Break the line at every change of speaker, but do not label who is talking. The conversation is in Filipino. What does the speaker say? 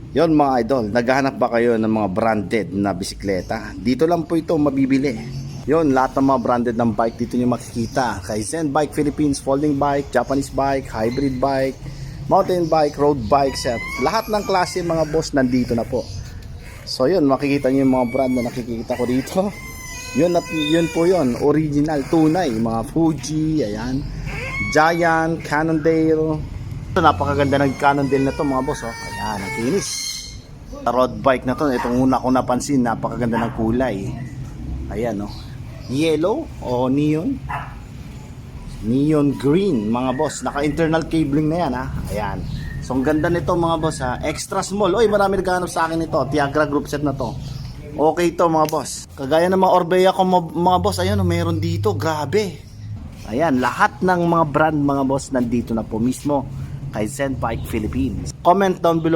Yon mga idol, naghahanap ba kayo ng mga branded na bisikleta? Dito lang po ito mabibili. Yon, lahat ng mga branded ng bike dito nyo makikita. Kaizen Bike Philippines, folding bike, Japanese bike, hybrid bike, mountain bike, road bikes, at lahat ng klase mga boss nandito na po. So yun, makikita nyo yung mga brand na nakikita ko dito. Yun po yun, original, tunay, mga Fuji, ayan, Giant, Cannondale. Ito, napakaganda ng Cannondale na to mga boss, oh. Ayan, ang kinis. Road bike na to, itong una ko napansin, napakaganda ng kulay. Ayan, oh, yellow o neon green mga boss, naka internal cabling na yan, ha. Ayan, so ang ganda nito mga boss, ha. Extra small. Oy, marami naghahanap sa akin ito, Tiagra group set na to. Okay to mga boss, kagaya ng mga Orbea ko mga boss. Ayan, meron dito, grabe. Ayan, lahat ng mga brand mga boss nandito na po mismo kay Zen Bike Philippines. Comment down below